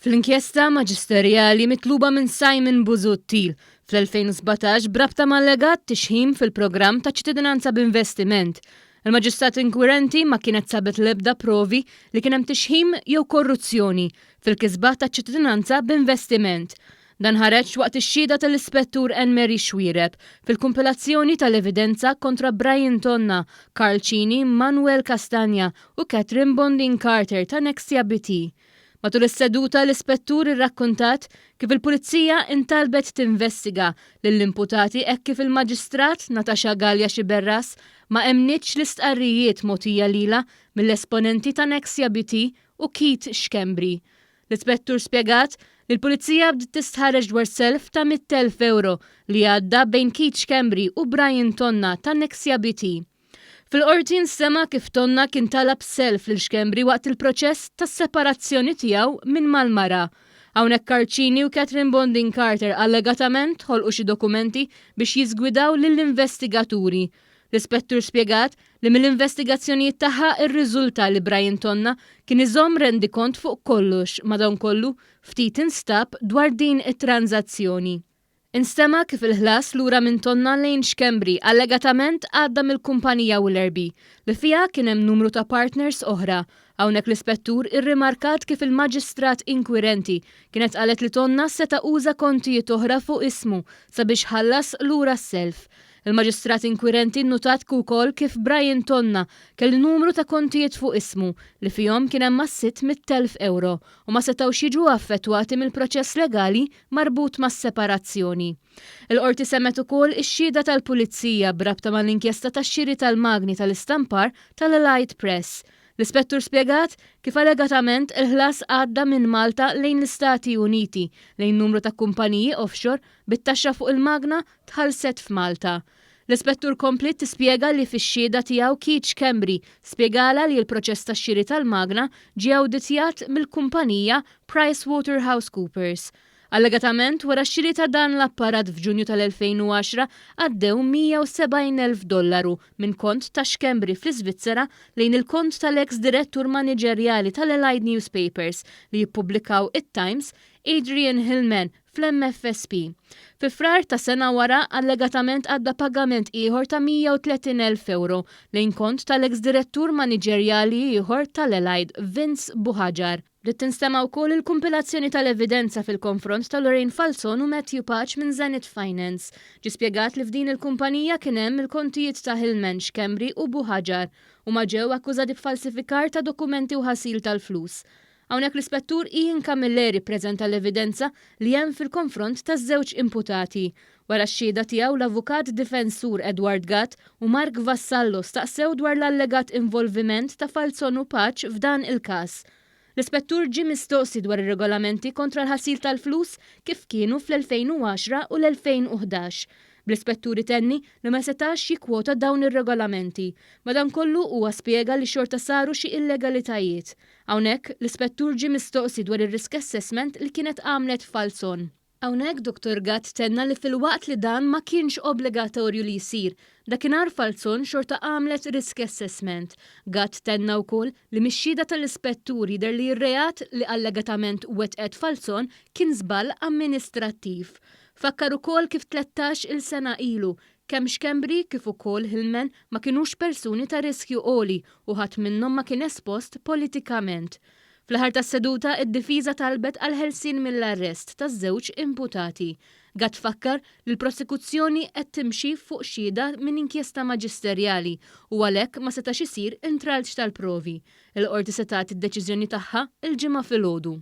Fl-inkjesta maġisterjali mitluba minn Simon Busuttil fl-2017 brabta mal-legat tixħim fil-programm ta' ċittadinanza b'investiment. Il-maġistrat inkwirenti ma kienet sabet l-ebda provi li kien hemm tixħim jew korruzzjoni fil-kisba ta' ċittadinanza b'investiment. Dan ħareġ waqt ix-xhieda tal-Ispettur Anne-Marie Xwireb fil-kumpilazzjoni tal-evidenza kontra Brian Tonna, Carl Cini, Manuel Castagna u Catherine Bonding Carter ta' Nexia BT. Matul is-seduta l-ispettur irrakkuntat kif il-pulizija intalbet tinvestiga lill-imputati hekk kif il-maġistrat Natasha Gallia Xiberras ma emnitx l-istqarrijiet mogħtija lilha mill-esponenti ta' Nexia BT u Keith Schembri. L-ispettur spjegat li l-pulizija bdiet tistħarreġ dwar self ta' 100,000 euro li għadda bejn Keith Schembri u Brian Tonna ta' Nexia BT. Fil-qorti nsema kif Tonna kien talab self lil Schembri waqt il-proċess tas-separazzjoni tiegħu minn mal-mara. Hawnhekk Carl Cini u Catherine Bonding Carter allegatament ħolqu xi dokumenti biex jiżgwidaw lill-investigaturi. L-ispettur spjegat li mill-investigazzjonijiet tagħha irriżulta li Brian Tonna kien iżomm rendikont fuq kollox madankollu ftit instab dwar din it-tranzazzjoni. Instema kif il-ħlas lura minn Tonna lejn Schembri allegatament għadda mill-kumpanija Willerby li fiha kien hemm numru ta' partners oħra. Hawnhekk l-ispettur irrimarkat kif il-maġistrat inkwirenti kienet qalet li Tonna seta' uża kontijiet oħra fuq ismu sabiex ħallas lura s-self. Il-maġistrat inkwirenti nnutat wkoll kif Brian Tonna kelli numru ta' kontijiet fuq ismu li fihom kien hemm massit 100,000 euro u ma setgħux jiġu affettwati mill-proċess legali marbut mas-separazzjoni. Il-qorti semmet ukoll ix-xhieda tal-pulizija brabta mal-inkjesta tax-xiri tal-magni tal-istampar tal-Elite Press. L-ispettur spjegat kif allegatament il-ħlas għadda minn Malta lejn l-Istati Uniti lejn numru ta' kumpaniji offshore bit-taxxa fuq il-magna tħallset f'Malta. L-ispettur komplit tispjega li fix-xhieda tiegħu Keith Schembri spjegala li l-proċess tax-xiri tal-magna ġie awditjat mill-kumpanija PricewaterhouseCoopers. Allegatament wara x-xiri ta' dan l-apparat f'Ġunju tal-2010 għaddew $170,000 minn kont ta' Schembri fl-Iżvizzera lejn il-kont tal-eks direttur maniġerjali tal-Allied Newspapers li jippubblikaw it-Times, Adrian Hillman fl-MFSP. Fi frar ta' sena wara allegatament għadda pagament ieħor ta' €130,000 lejn kont tal-eks direttur maniġerjali ieħor tal-Allied Vince Buhaġar. Li tinstema' wkoll il-kumpilazzjoni tal-evidenza fil-konfront ta' Lorraine Falzon u Matthew Patch minn Zenith Finance. Ġie spjegat li f'din il-kumpanija kien hemm il-kontijiet ta' Hillman, Schembri u Buhaġar u ma ġew akkużati b'falsifikar ta' dokumenti u ħasil tal-flus. Hawnhekk l-ispettur Ian Camilleri ppreżenta l-evidenza li hemm fil-konfront taż-żewġ imputati. Wara x-xhieda tiegħu l-avukat difensur Edward Gatt u Mark Vassallo staqsew dwar l-allegat involviment ta' Falzon u Patch f'dan il-każ. L-ispettur ġie mistoqsi dwar ir-regolamenti kontra l-ħasil tal-flus kif kienu fl-2010 u l-2011. Bl-ispettur itenni li ma setax jikkwota dawn ir-regolamenti. Madankollu huwa spjega li xorta saru xi illegalitajiet. Hawnhekk l-ispettur ġie mistoqsi dwar ir-risk assessment li kienet għamlet Falzon. Hawnhekk Dr. Gatt tenna li fil-waqt li dan ma kienx obbligatorju li jsir, dakinhar Falzon xorta għamlet risk assessment. Gatt tenna wkoll li mix-xhieda tal-ispettur jidher li r-reat li allegatament wettqet Falzon kien żball amministrattiv. Fakkar ukoll kif 13 il-sena ilu kemm Schembri kif ukoll Hillman ma kinux persuni ta' riskju għoli u ħadd minnhom ma kien espost politikament. Fl-aħħar tas-seduta id-difiża talbet għal ħelsien mill-arrest taż-żewġ imputati. Gatt fakkar li l-prosekuzzjoni qed timxi fuq xhieda minn inkjesta maġisterjali u għalhekk ma setax isir intralġ tal-provi. Il-qorti se tagħti d-deċiżjoni tagħha il-ġimgħa filgħodu.